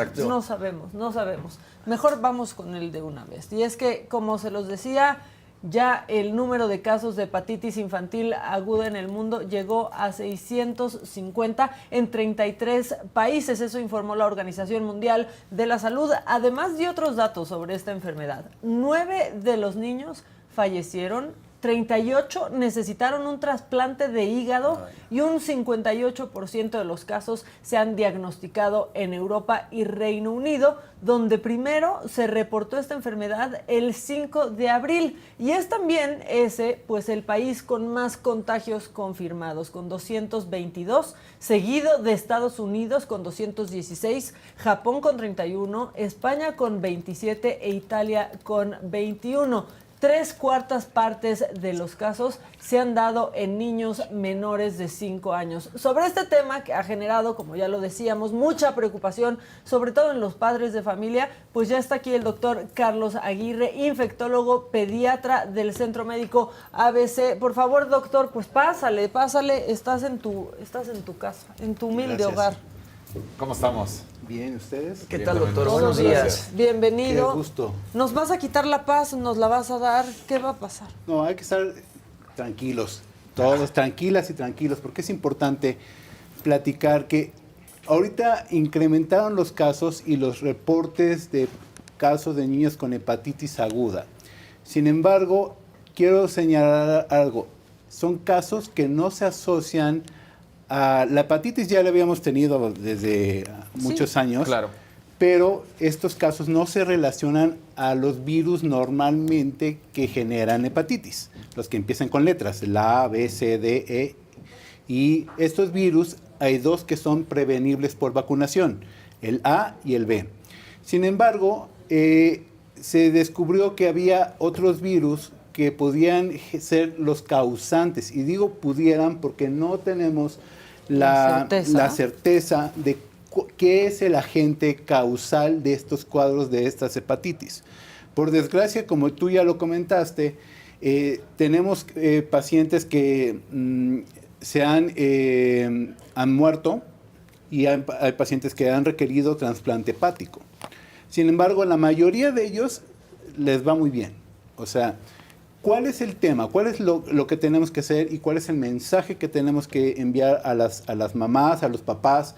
Exacto. No sabemos. Mejor vamos con el de una vez. Y es que, como se los decía, ya el número de casos de hepatitis infantil aguda en el mundo llegó a 650 en 33 países. Eso informó la Organización Mundial de la Salud. Además de otros datos sobre esta enfermedad, 9 de los niños fallecieron, 38 necesitaron un trasplante de hígado y un 58% de los casos se han diagnosticado en Europa y Reino Unido, donde primero se reportó esta enfermedad el 5 de abril. Y es también pues el país con más contagios confirmados, con 222, seguido de Estados Unidos con 216, Japón con 31, España con 27 e Italia con 21. 3/4 partes de los casos se han dado en niños menores de 5 años. Sobre este tema que ha generado, como ya lo decíamos, mucha preocupación, sobre todo en los padres de familia, pues ya está aquí el doctor Carlos Aguirre, infectólogo pediatra del Centro Médico ABC. Por favor, doctor, pues pásale, estás en tu casa, en tu humilde hogar. ¿Cómo estamos? Bien, ¿ustedes? ¿Qué tal, doctor? Todos Buenos bien. días. Bienvenido. Qué gusto. ¿Nos vas a quitar la paz? ¿Nos la vas a dar? ¿Qué va a pasar? No, hay que estar tranquilos, todos tranquilas y tranquilos, porque es importante platicar que ahorita incrementaron los casos y los reportes de casos de niños con hepatitis aguda. Sin embargo, quiero señalar algo. Son casos que no se asocian a la hepatitis, ya la habíamos tenido desde muchos años. Claro. Pero estos casos no se relacionan a los virus normalmente que generan hepatitis, los que empiezan con letras, la A, B, C, D, E. Y estos virus, hay dos que son prevenibles por vacunación, el A y el B. Sin embargo, se descubrió que había otros virus que podían ser los causantes. Y digo pudieran porque no tenemos la certeza de qué es el agente causal de estos cuadros de estas hepatitis. Por desgracia, como tú ya lo comentaste, tenemos pacientes que han muerto y hay pacientes que han requerido trasplante hepático. Sin embargo, la mayoría de ellos les va muy bien. O sea, ¿cuál es el tema? ¿Cuál es lo que tenemos que hacer y cuál es el mensaje que tenemos que enviar a las mamás, a los papás?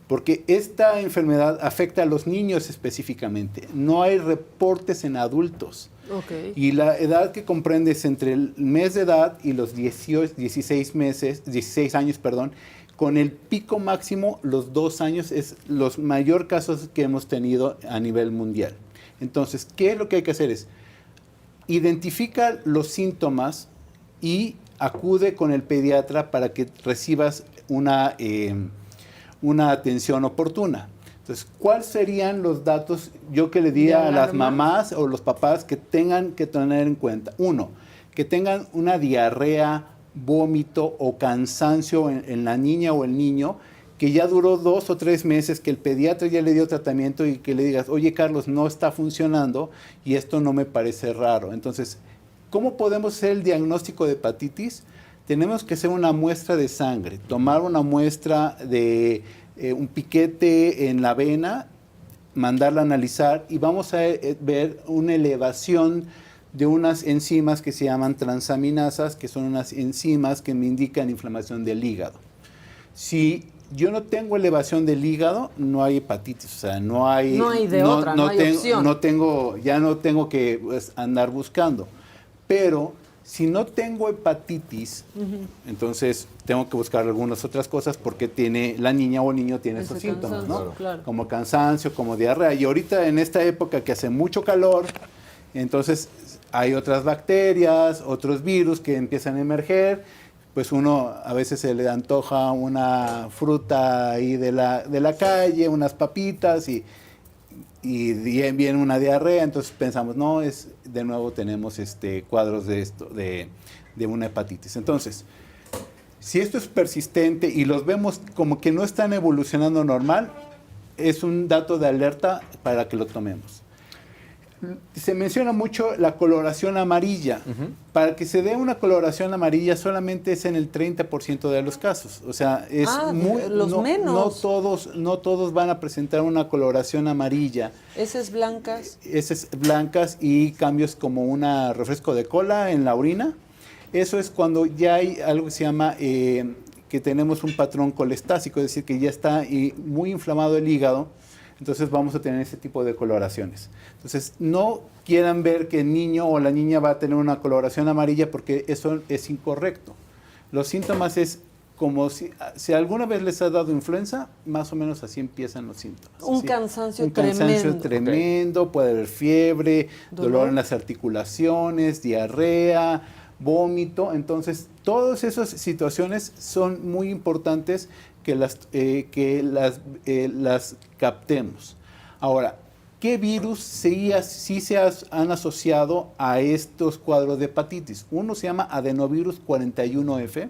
Porque esta enfermedad afecta a los niños específicamente. No hay reportes en adultos. Okay. Y la edad que comprende es entre el mes de edad y los 16 años, con el pico máximo, los 2 años, es los mayor casos que hemos tenido a nivel mundial. Entonces, ¿qué es lo que hay que hacer? Es identifica los síntomas y acude con el pediatra para que recibas una atención oportuna. Entonces, ¿cuáles serían los datos yo que le diría a las mamás o los papás que tengan que tener en cuenta? Uno, que tengan una diarrea, vómito o cansancio en la niña o el niño, que ya duró 2 o 3 meses, que el pediatra ya le dio tratamiento y que le digas, oye Carlos, no está funcionando y esto no me parece raro. Entonces, ¿cómo podemos hacer el diagnóstico de hepatitis? Tenemos que hacer una muestra de sangre, tomar una muestra de un piquete en la vena, mandarla a analizar y vamos a ver una elevación de unas enzimas que se llaman transaminasas, que son unas enzimas que me indican inflamación del hígado. Si yo no tengo elevación del hígado, no hay hepatitis, o sea, no hay opción. Ya no tengo que andar buscando. Pero si no tengo hepatitis, entonces tengo que buscar algunas otras cosas porque la niña o el niño tiene esos síntomas, ¿no? Claro. Como cansancio, como diarrea. Y ahorita en esta época que hace mucho calor, entonces hay otras bacterias, otros virus que empiezan a emerger. Pues uno a veces se le antoja una fruta ahí de la calle, unas papitas y viene una diarrea, entonces pensamos, no, de nuevo tenemos cuadros de una hepatitis. Entonces, si esto es persistente y los vemos como que no están evolucionando normal, es un dato de alerta para que lo tomemos. Se menciona mucho la coloración amarilla. Para que se dé una coloración amarilla solamente es en el 30% de los casos. O sea, es menos. No todos van a presentar una coloración amarilla. Heces blancas. Heces blancas y cambios como un refresco de cola en la orina. Eso es cuando ya hay algo que se llama que tenemos un patrón colestásico, es decir, que ya está muy inflamado el hígado. Entonces vamos a tener ese tipo de coloraciones. Entonces no quieran ver que el niño o la niña va a tener una coloración amarilla porque eso es incorrecto. Los síntomas es como si alguna vez les ha dado influenza, más o menos así empiezan los síntomas. Un cansancio tremendo. Un cansancio tremendo, puede haber fiebre, dolor en las articulaciones, diarrea, vómito. Entonces todas esas situaciones son muy importantes que las captemos. Ahora, ¿qué virus sí se han asociado a estos cuadros de hepatitis? Uno se llama adenovirus 41F,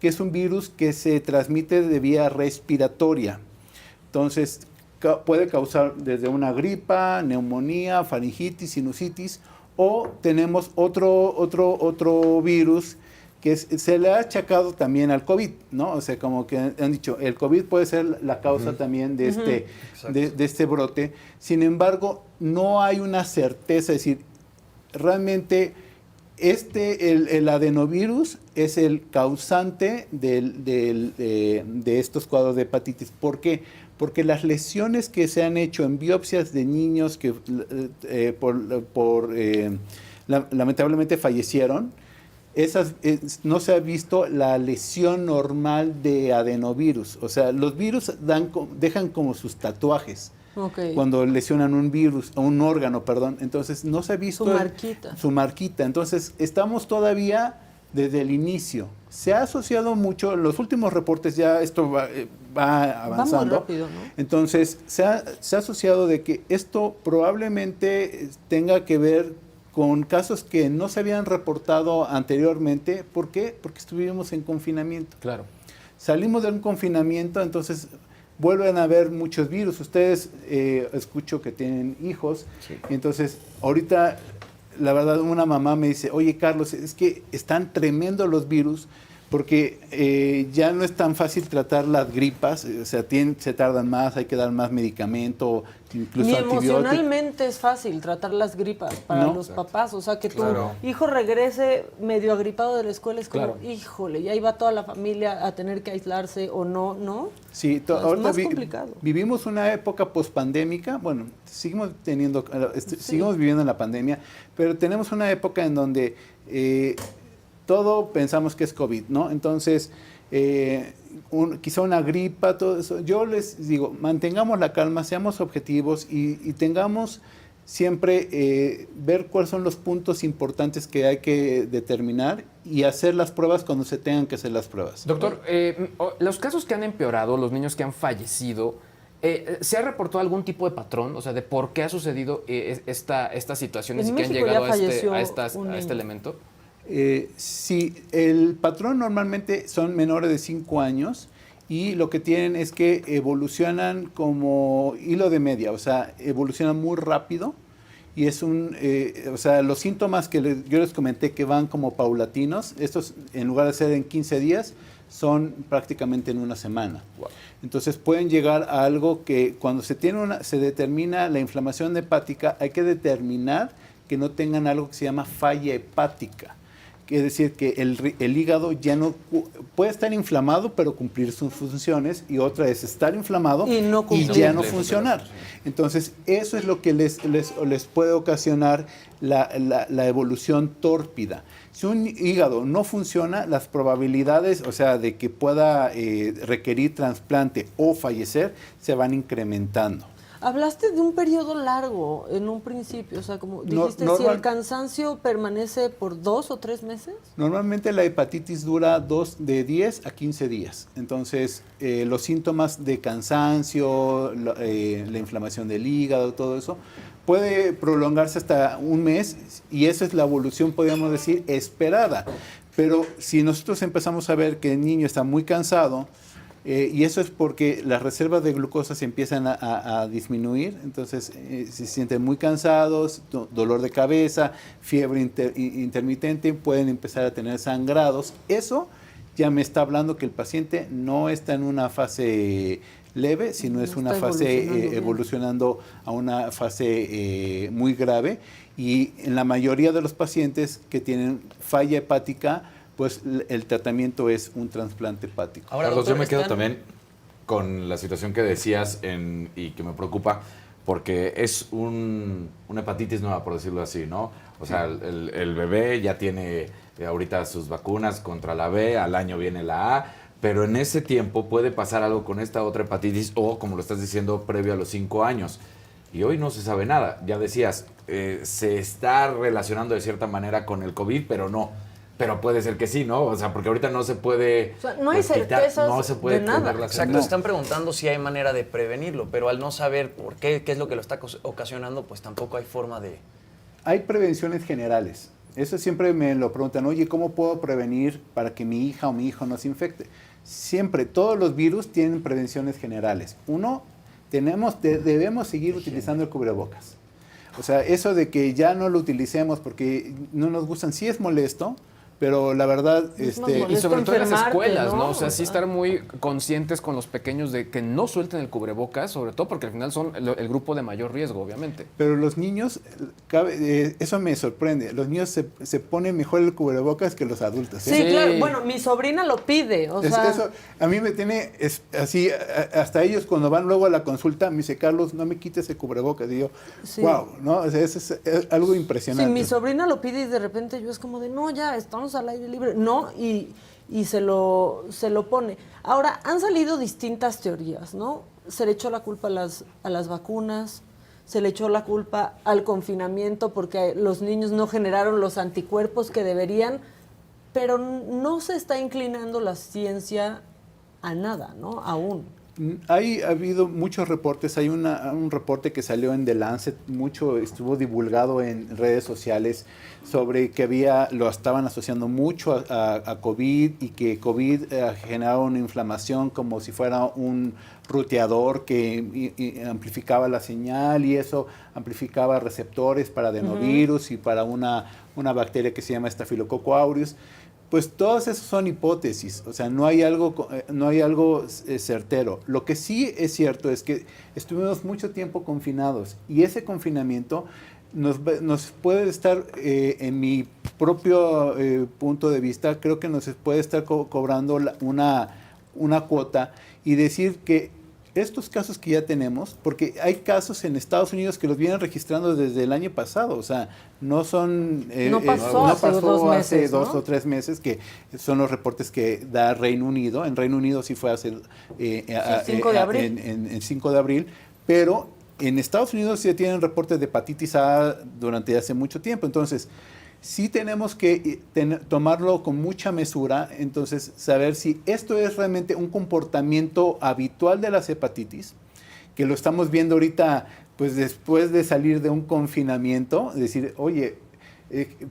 que es un virus que se transmite de vía respiratoria. Entonces, puede causar desde una gripa, neumonía, faringitis, sinusitis, o tenemos otro virus que se le ha achacado también al COVID, ¿no? O sea, como que han dicho, el COVID puede ser la causa también de este brote. Sin embargo, no hay una certeza, es decir, realmente el adenovirus es el causante de estos cuadros de hepatitis. ¿Por qué? Porque las lesiones que se han hecho en biopsias de niños que lamentablemente fallecieron, no se ha visto la lesión normal de adenovirus. O sea, los virus dejan como sus tatuajes cuando lesionan un virus, o un órgano, perdón. Entonces, no se ha visto su marquita. Entonces, estamos todavía desde el inicio. Se ha asociado mucho, en los últimos reportes ya esto va avanzando. Va muy rápido, ¿no? Entonces, se ha asociado de que esto probablemente tenga que ver con casos que no se habían reportado anteriormente. ¿Por qué? Porque estuvimos en confinamiento. Claro. Salimos de un confinamiento, entonces vuelven a haber muchos virus. Ustedes, escucho que tienen hijos, y entonces ahorita, la verdad, una mamá me dice, oye, Carlos, es que están tremendos los virus, porque ya no es tan fácil tratar las gripas, o sea, se tardan más, hay que dar más medicamento, incluso Ni antibióticos. emocionalmente es fácil tratar las gripas para los papás, o sea, que tu hijo regrese medio agripado de la escuela es como, híjole, y ahí va toda la familia a tener que aislarse o no, ¿no? Sí, es más complicado. Vivimos una época pospandémica, bueno, seguimos viviendo en la pandemia, pero tenemos una época en donde todo pensamos que es COVID, ¿no? Entonces, quizá una gripa, todo eso. Yo les digo, mantengamos la calma, seamos objetivos y tengamos siempre ver cuáles son los puntos importantes que hay que determinar y hacer las pruebas cuando se tengan que hacer las pruebas. Doctor, los casos que han empeorado, los niños que han fallecido, ¿se ha reportado algún tipo de patrón? O sea, de por qué ha sucedido estas situaciones y que han llegado a este elemento. Sí, el patrón normalmente son menores de 5 años y lo que tienen es que evolucionan como hilo de media, o sea, evolucionan muy rápido y es o sea, los síntomas que yo les comenté que van como paulatinos, estos en lugar de ser en 15 días, son prácticamente en una semana. Wow. Entonces pueden llegar a algo que cuando se determina la inflamación hepática, hay que determinar que no tengan algo que se llama falla hepática. Es decir, que el hígado ya no puede estar inflamado, pero cumplir sus funciones, y otra es estar inflamado y ya no funcionar. Entonces, eso es lo que les puede ocasionar la evolución tórpida. Si un hígado no funciona, las probabilidades, o sea, de que pueda requerir trasplante o fallecer, se van incrementando. Hablaste de un periodo largo en un principio, o sea, como dijiste, si el cansancio permanece por 2 o 3 meses. Normalmente la hepatitis dura de 10 a 15 días. Entonces, los síntomas de cansancio, la inflamación del hígado, todo eso, puede prolongarse hasta un mes y esa es la evolución, podríamos decir, esperada. Pero si nosotros empezamos a ver que el niño está muy cansado, Y eso es porque las reservas de glucosa se empiezan a disminuir, entonces se sienten muy cansados, dolor de cabeza, fiebre intermitente, pueden empezar a tener sangrados. Eso ya me está hablando que el paciente no está en una fase leve, sino es una fase evolucionando a una fase muy grave. Y en la mayoría de los pacientes que tienen falla hepática, pues el tratamiento es un trasplante hepático. Ahora, Carlos, yo me quedo también con la situación que decías y que me preocupa, porque es una hepatitis nueva, por decirlo así, ¿no? O sea, el bebé ya tiene ahorita sus vacunas contra la B, al año viene la A, pero en ese tiempo puede pasar algo con esta otra hepatitis o, como lo estás diciendo, previo a los 5 años. Y hoy no se sabe nada. Ya decías, se está relacionando de cierta manera con el COVID, pero no. Pero puede ser que sí, ¿no? O sea, porque ahorita no se puede... O sea, no hay certezas no se puede de nada. Exacto, no. Están preguntando si hay manera de prevenirlo, pero al no saber por qué es lo que lo está ocasionando, pues tampoco hay forma de... Hay prevenciones generales. Eso siempre me lo preguntan, oye, ¿cómo puedo prevenir para que mi hija o mi hijo no se infecte? Siempre, todos los virus tienen prevenciones generales. Uno, debemos seguir utilizando el cubrebocas. O sea, eso de que ya no lo utilicemos porque no nos gustan, sí es molesto, pero la verdad... y sobre todo en las escuelas, ¿no? O sea, sí estar muy conscientes con los pequeños de que no suelten el cubrebocas, sobre todo porque al final son el grupo de mayor riesgo, obviamente. Pero los niños, eso me sorprende, los niños se ponen mejor el cubrebocas que los adultos. Sí, claro. Bueno, mi sobrina lo pide, o sea... Eso a mí me tiene así, hasta ellos cuando van luego a la consulta, me dice, Carlos, no me quites el cubrebocas. Y yo, wow, ¿no? O sea, eso es algo impresionante. Sí, mi sobrina lo pide y de repente yo es como de, no, ya, estamos al aire libre. No, y se lo pone. Ahora, han salido distintas teorías, ¿no? Se le echó la culpa a las vacunas, se le echó la culpa al confinamiento porque los niños no generaron los anticuerpos que deberían, pero no se está inclinando la ciencia a nada, ¿no? Aún. Ha habido muchos reportes, hay un reporte que salió en The Lancet, estuvo divulgado en redes sociales sobre que lo estaban asociando mucho a COVID y que COVID generaba una inflamación como si fuera un ruteador que amplificaba la señal y eso amplificaba receptores para adenovirus y para una bacteria que se llama Staphylococcus aureus. Pues todas esas son hipótesis, o sea, no hay algo certero. Lo que sí es cierto es que estuvimos mucho tiempo confinados y ese confinamiento nos puede estar, en mi propio punto de vista, creo que nos puede estar cobrando una cuota y decir que estos casos que ya tenemos, porque hay casos en Estados Unidos que los vienen registrando desde el año pasado, o sea, no son... no pasó hace 2 meses, hace 2 o 3 meses, que son los reportes que da Reino Unido. En Reino Unido sí fue hace... 5 de abril. En 5 de abril, pero en Estados Unidos sí tienen reportes de hepatitis A durante hace mucho tiempo, entonces... Sí tenemos que tomarlo con mucha mesura, entonces saber si esto es realmente un comportamiento habitual de las hepatitis, que lo estamos viendo ahorita, pues después de salir de un confinamiento, decir, oye,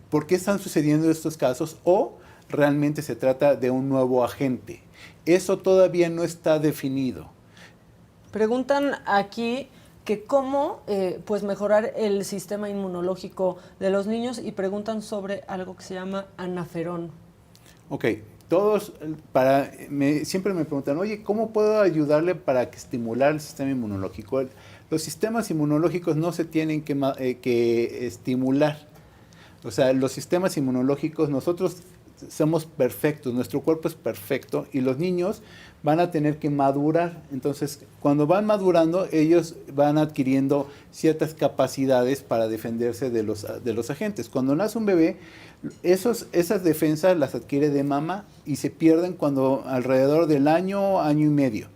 ¿por qué están sucediendo estos casos? O realmente se trata de un nuevo agente. Eso todavía no está definido. Preguntan aquí que cómo pues mejorar el sistema inmunológico de los niños y preguntan sobre algo que se llama anaferón. Ok, todos siempre me preguntan, oye, ¿cómo puedo ayudarle para estimular el sistema inmunológico? Los sistemas inmunológicos no se tienen que estimular. O sea, los sistemas inmunológicos, nosotros somos perfectos, nuestro cuerpo es perfecto y los niños van a tener que madurar. Entonces, cuando van madurando, ellos van adquiriendo ciertas capacidades para defenderse de los agentes. Cuando nace un bebé, esas defensas las adquiere de mama y se pierden cuando alrededor del año y medio.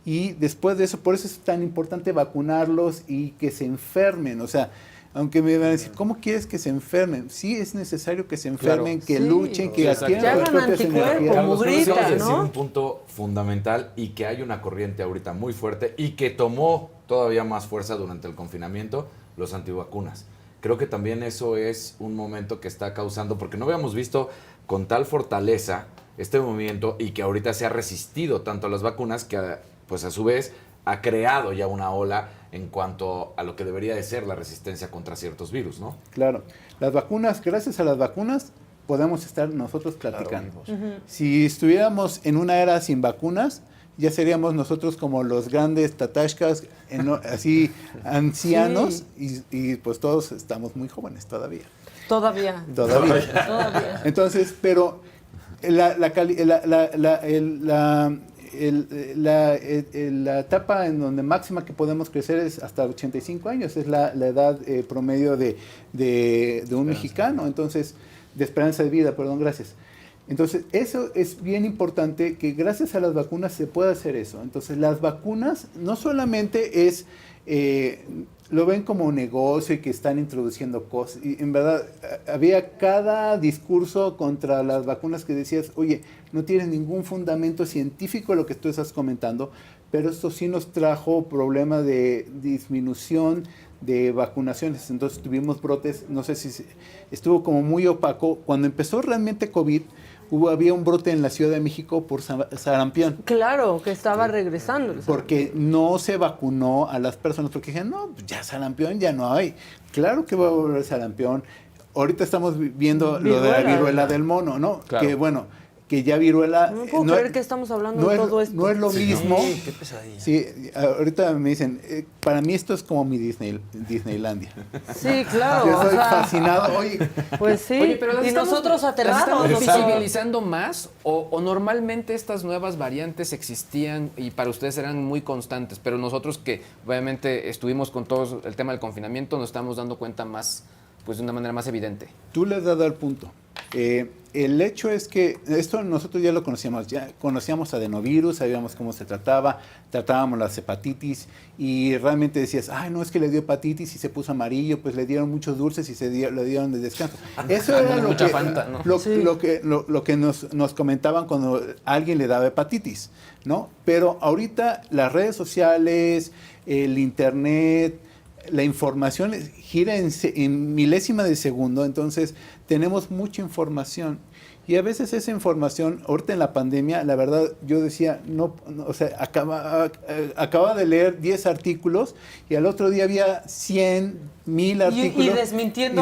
Y después de eso, por eso es tan importante vacunarlos y que se enfermen. O sea, aunque me van a decir, ¿cómo quieres que se enfermen? Sí, es necesario que se enfermen, que luchen, que adquieran sus propias energías. Mugrita, ¿no? Decir un punto fundamental y que hay una corriente ahorita muy fuerte y que tomó todavía más fuerza durante el confinamiento, los antivacunas. Creo que también eso es un momento que está causando, porque no habíamos visto con tal fortaleza este movimiento y que ahorita se ha resistido tanto a las vacunas que pues a su vez ha creado ya una ola en cuanto a lo que debería de ser la resistencia contra ciertos virus, ¿no? Claro. Las vacunas, gracias a las vacunas, podemos estar nosotros platicando. Si estuviéramos en una era sin vacunas, ya seríamos nosotros como los grandes tatashkas, así ancianos, y pues todos estamos muy jóvenes todavía. Todavía. Entonces, pero la etapa en donde máxima que podemos crecer es hasta 85 años, es la edad promedio de un mexicano, entonces, de esperanza de vida, perdón, gracias. Entonces, eso es bien importante, que gracias a las vacunas se puede hacer eso. Entonces, las vacunas no solamente es, lo ven como un negocio y que están introduciendo cosas. Y en verdad, había cada discurso contra las vacunas que decías, oye, no tiene ningún fundamento científico lo que tú estás comentando, pero esto sí nos trajo problemas de disminución de vacunaciones. Entonces tuvimos brotes, no sé si estuvo como muy opaco. Cuando empezó realmente COVID, había un brote en la Ciudad de México por sarampión. Claro, que estaba regresando. Porque no se vacunó a las personas, porque dijeron, no, pues ya sarampión ya no hay. Claro que va a volver sarampión. Ahorita estamos viendo lo de la viruela del mono, ¿no? Claro. Que bueno, que ya viruela... No puedo creer que estamos hablando de todo esto. No es lo mismo. Sí, qué pesadilla. Sí, ahorita me dicen, para mí esto es como mi Disneylandia. Sí, claro. Yo estoy fascinado. Oye, pues sí, Oye, pero y nosotros aterrados. ¿Estamos visibilizando más o normalmente estas nuevas variantes existían y para ustedes eran muy constantes? Pero nosotros que obviamente estuvimos con todo el tema del confinamiento nos estamos dando cuenta más, pues de una manera más evidente. tú le has dado al punto. El hecho es que esto nosotros ya lo conocíamos adenovirus, sabíamos cómo se tratábamos las hepatitis y realmente decías, ay, no, es que le dio hepatitis y se puso amarillo, pues le dieron muchos dulces y le dieron de descanso. Eso era Mucha Fanta, ¿no? lo que nos comentaban cuando alguien le daba hepatitis, ¿no? Pero ahorita las redes sociales, el internet, la información gira en milésima de segundo, entonces tenemos mucha información y a veces esa información, ahorita en la pandemia, la verdad yo decía, o sea, acababa de leer 10 artículos y al otro día había 100, 1000 artículos y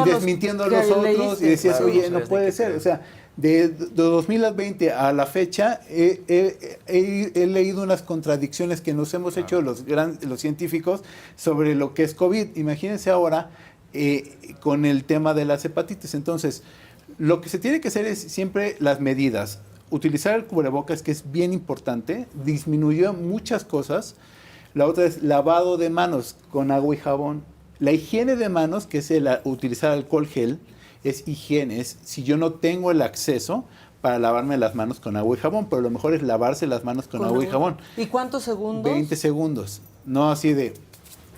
desmintiendo los otros leíste. y decías, Claro, oye, no no sabías puede ni qué ser, creer. o sea, de 2020 a la fecha he leído unas contradicciones que nos hemos hecho los científicos sobre lo que es COVID. Imagínense ahora con el tema de las hepatitis. Entonces, lo que se tiene que hacer es siempre las medidas. Utilizar el cubrebocas, que es bien importante, disminuyó muchas cosas. La otra es lavado de manos con agua y jabón. La higiene de manos, que es utilizar alcohol gel, es higiene, es si yo no tengo el acceso para lavarme las manos con agua y jabón, pero lo mejor es lavarse las manos con agua y jabón. ¿Y cuántos segundos? 20 segundos, no así de...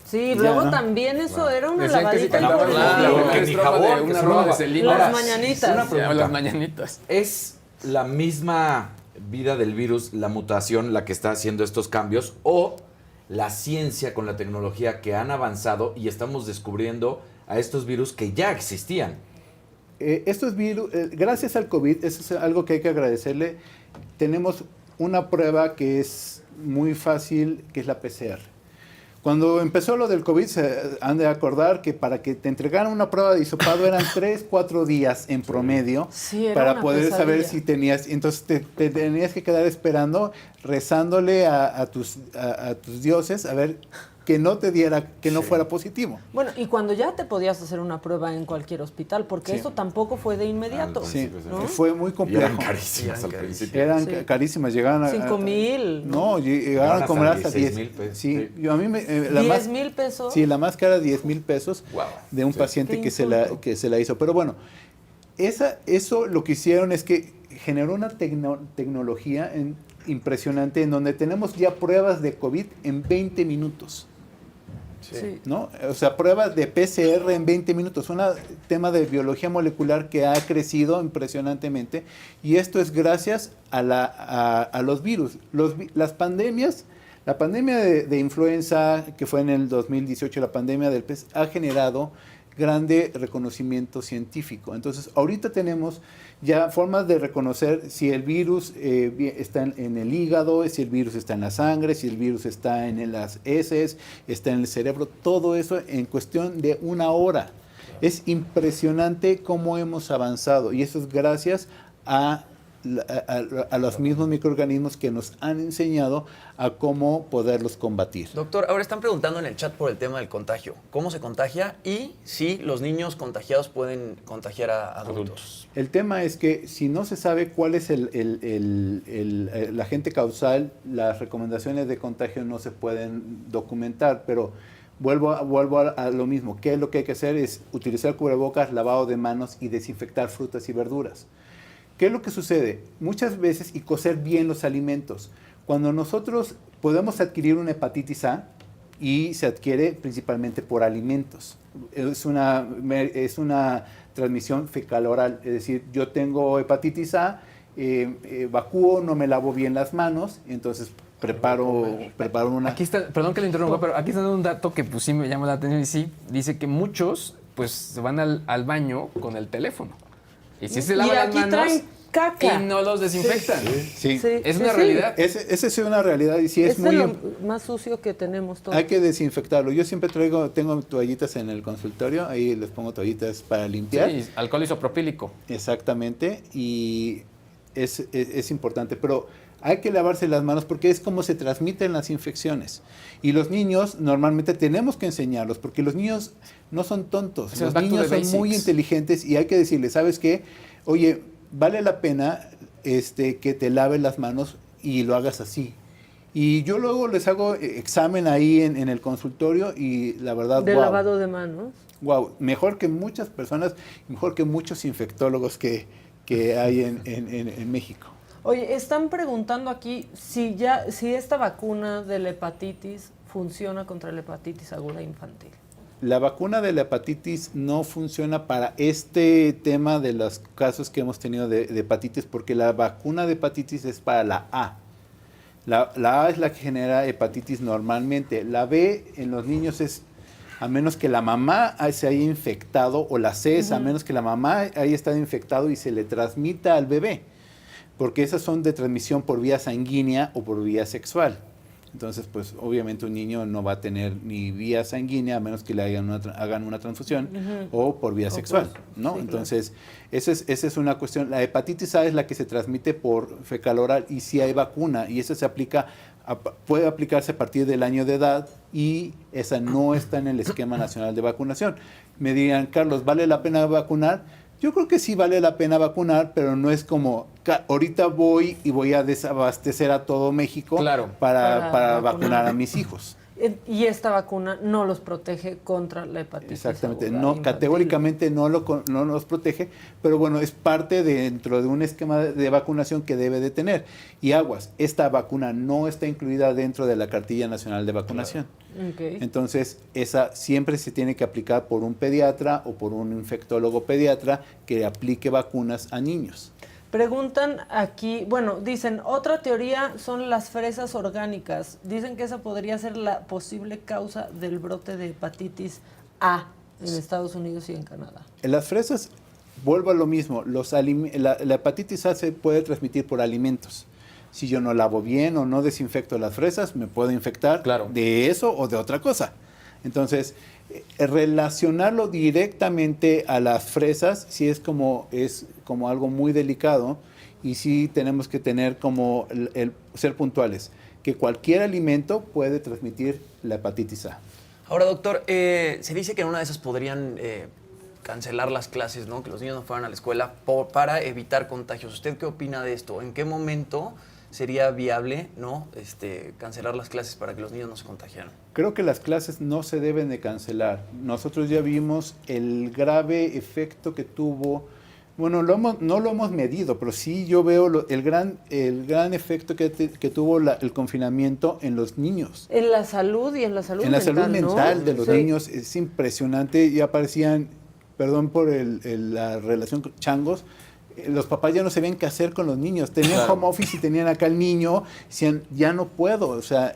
Sí, Ya, luego ¿no? también eso era una Decían que si lavadita. cantaban Claro, una que ni estrofa jabón, de que una se rola de roba. Celina. Las Ahora, mañanitas. una pregunta. Las mañanitas. ¿Es la misma vida del virus, la mutación, la que está haciendo estos cambios o la ciencia con la tecnología que han avanzado y estamos descubriendo a estos virus que ya existían? Estos virus, gracias al COVID, eso es algo que hay que agradecerle, tenemos una prueba que es muy fácil, que es la PCR. Cuando empezó lo del COVID, se han de acordar que para que te entregaran una prueba de hisopado eran 3-4 días en promedio Sí, era para una poder saber pesadilla. si tenías. Entonces te tenías que quedar esperando, rezándole a tus dioses a ver que no te diera, que no fuera positivo. Bueno, y cuando ya te podías hacer una prueba en cualquier hospital, porque Sí. eso tampoco fue de inmediato. Sí, ¿no? fue muy Y complejo. eran carísimas al principio. Eran Sí. carísimas, llegaban a... 5,000. No, llegaron a hasta comer hasta 16,000 10. pesos. Sí, Sí. yo a mí me... 10,000 pesos. Sí, la más cara 10,000 pesos Wow. de un paciente Qué que insulto. se la hizo. Pero bueno, eso lo que hicieron es que generó una tecnología impresionante en donde tenemos ya pruebas de COVID en 20 minutos. Sí. ¿No? O sea, pruebas de PCR en 20 minutos. Un tema de biología molecular que ha crecido impresionantemente y esto es gracias a los virus. Las pandemias, la pandemia de influenza, que fue en el 2018, la pandemia del pez, ha generado grande reconocimiento científico. Entonces, ahorita tenemos ya formas de reconocer si el virus está en el hígado, si el virus está en la sangre, si el virus está en las heces, está en el cerebro, todo eso en cuestión de 1 hora. Es impresionante cómo hemos avanzado y eso es gracias a los mismos microorganismos que nos han enseñado a cómo poderlos combatir. Doctor, ahora están preguntando en el chat por el tema del contagio. ¿Cómo se contagia y si los niños contagiados pueden contagiar a adultos? El tema es que si no se sabe cuál es el agente causal, las recomendaciones de contagio no se pueden documentar, pero vuelvo a lo mismo. ¿Qué es lo que hay que hacer? Es utilizar cubrebocas, lavado de manos y desinfectar frutas y verduras. ¿Qué es lo que sucede? Muchas veces, y cocer bien los alimentos. Cuando nosotros podemos adquirir una hepatitis A, y se adquiere principalmente por alimentos. Es una transmisión fecal-oral, es decir, yo tengo hepatitis A, evacúo, no me lavo bien las manos, entonces preparo una... Aquí está, perdón que le interrumpa, pero aquí está un dato que pues sí me llama la atención y sí, dice que muchos pues se van al baño con el teléfono. Y si se lavan las manos traen caca. y no los desinfectan. Sí. Es una realidad. Esa es una realidad y sí es muy... muy... Es lo más sucio que tenemos todos. Hay que desinfectarlo. Yo siempre tengo toallitas en el consultorio, ahí les pongo toallitas para limpiar. Sí, alcohol isopropílico. Exactamente, y es importante, pero hay que lavarse las manos porque es como se transmiten las infecciones. Y los niños normalmente tenemos que enseñarlos, porque los niños no son tontos, los niños son muy inteligentes y hay que decirles, ¿sabes qué? Oye, vale la pena que te laves las manos y lo hagas así. Y yo luego les hago examen ahí en el consultorio y la verdad, de lavado de manos. Wow, mejor que muchas personas, mejor que muchos infectólogos que hay en México. Oye, están preguntando aquí si esta vacuna de la hepatitis funciona contra la hepatitis aguda infantil. La vacuna de la hepatitis no funciona para este tema de los casos que hemos tenido de hepatitis, porque la vacuna de hepatitis es para la A. La A es la que genera hepatitis normalmente. La B en los niños es a menos que la mamá se haya infectado, o la C es a menos que la mamá haya estado infectado y se le transmita al bebé, porque esas son de transmisión por vía sanguínea o por vía sexual. Entonces, pues obviamente un niño no va a tener ni vía sanguínea a menos que le hagan una transfusión o por vía sexual, ¿no? Sí, entonces, claro. Esa es una cuestión. La hepatitis A es la que se transmite por fecal oral y sí hay vacuna y eso se aplica, puede aplicarse a partir del año de edad y esa no está en el esquema nacional de vacunación. Me dirían, Carlos, ¿vale la pena vacunar? Yo creo que sí vale la pena vacunar, pero no es como ahorita voy y voy a desabastecer a todo México para vacunar a mis hijos. Y esta vacuna no los protege contra la hepatitis. Exactamente, no, categóricamente no los protege, pero bueno, es parte dentro de un esquema de vacunación que debe de tener. Y aguas, esta vacuna no está incluida dentro de la cartilla nacional de vacunación. Okay. Entonces, esa siempre se tiene que aplicar por un pediatra o por un infectólogo pediatra que aplique vacunas a niños. Preguntan aquí, bueno, dicen, otra teoría son las fresas orgánicas. Dicen que esa podría ser la posible causa del brote de hepatitis A en Estados Unidos y en Canadá. En las fresas, vuelvo a lo mismo, la hepatitis A se puede transmitir por alimentos. Si yo no lavo bien o no desinfecto las fresas, me puedo infectar de eso o de otra cosa. Entonces, relacionarlo directamente a las fresas sí es como algo muy delicado y sí tenemos que tener como ser puntuales, que cualquier alimento puede transmitir la hepatitis A. Ahora, doctor, se dice que en una de esas podrían cancelar las clases, ¿no? Que los niños no fueran a la escuela para evitar contagios. ¿Usted qué opina de esto? ¿En qué momento sería viable, ¿no? Cancelar las clases para que los niños no se contagiaran? Creo que las clases no se deben de cancelar. Nosotros ya vimos el grave efecto que tuvo. Bueno, no lo hemos medido, pero sí yo veo el gran efecto que tuvo el confinamiento en los niños. En la salud y en la salud mental, salud mental, ¿no? De los sí. niños es impresionante. Ya parecían, perdón por la relación con changos, los papás ya no sabían qué hacer con los niños. Tenían home office y tenían acá al niño, decían, ya no puedo. O sea,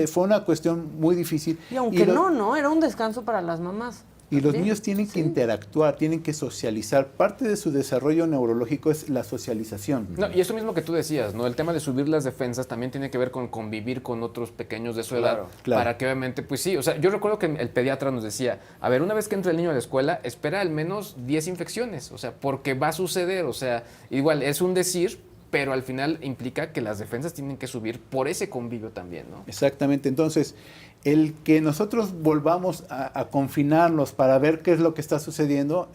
fue una cuestión muy difícil. Y aunque no, era un descanso para las mamás. Y los niños tienen que interactuar, tienen que socializar. Parte de su desarrollo neurológico es la socialización. No, y eso mismo que tú decías, ¿no? El tema de subir las defensas también tiene que ver con convivir con otros pequeños de su edad. Claro. Para que obviamente, pues sí, o sea, yo recuerdo que el pediatra nos decía, a ver, una vez que entre el niño a la escuela, espera al menos 10 infecciones, o sea, porque va a suceder, o sea, igual es un decir, pero al final implica que las defensas tienen que subir por ese convivio también, ¿no? Exactamente, entonces el que nosotros volvamos a confinarnos para ver qué es lo que está sucediendo,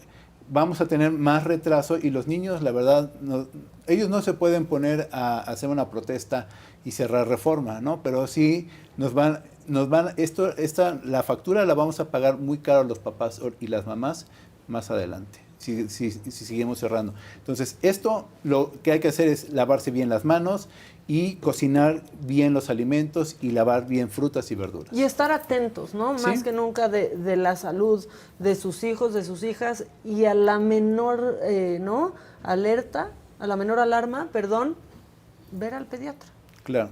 vamos a tener más retraso y los niños, la verdad, ellos no se pueden poner a hacer una protesta y cerrar Reforma, ¿no? Pero sí la factura la vamos a pagar muy caro los papás y las mamás más adelante. Si seguimos cerrando. Entonces, lo que hay que hacer es lavarse bien las manos y cocinar bien los alimentos y lavar bien frutas y verduras. Y estar atentos, ¿no? ¿Sí? Más que nunca de la salud de sus hijos, de sus hijas, y a la menor alarma, ver al pediatra. Claro.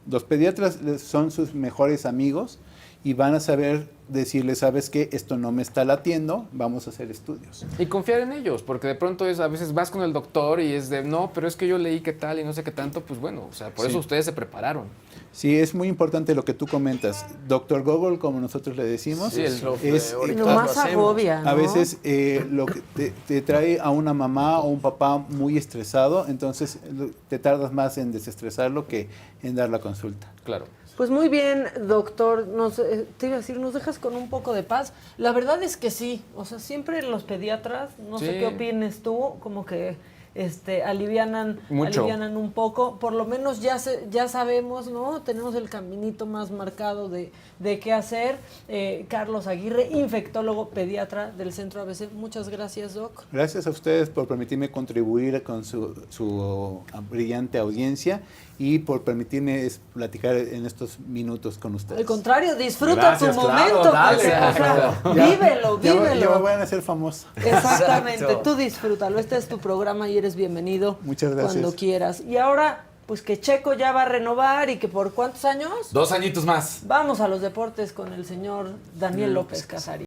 Los pediatras son sus mejores amigos y van a saber decirle, ¿sabes qué? Esto no me está latiendo, vamos a hacer estudios. Y confiar en ellos, porque de pronto a veces vas con el doctor y es de, no, pero es que yo leí qué tal y no sé qué tanto, pues bueno, o sea, por eso ustedes se prepararon. Sí, es muy importante lo que tú comentas. Doctor Google, como nosotros le decimos, Sí, Lo más agobia, ¿no? A veces lo que te trae a una mamá o un papá muy estresado, entonces te tardas más en desestresarlo que en dar la consulta. Claro. Pues muy bien, doctor, te iba a decir, nos dejas con un poco de paz. La verdad es que sí, o sea, siempre los pediatras, no sé qué opines tú, como que alivianan un poco, por lo menos ya sabemos, ¿no? Tenemos el caminito más marcado de qué hacer. Carlos Aguirre, infectólogo pediatra del Centro ABC, muchas gracias, doc. Gracias a ustedes por permitirme contribuir con su brillante audiencia y por permitirme platicar en estos minutos con ustedes. Al contrario, disfruta tu momento. Vívelo. Ya me van a hacer famoso. Exactamente, tú disfrútalo. Este es tu programa y eres bienvenido. Muchas gracias. Cuando quieras. Y ahora, pues que Checo ya va a renovar y que por ¿cuántos años? 2 añitos más. Vamos a los deportes con el señor Daniel López Casarín.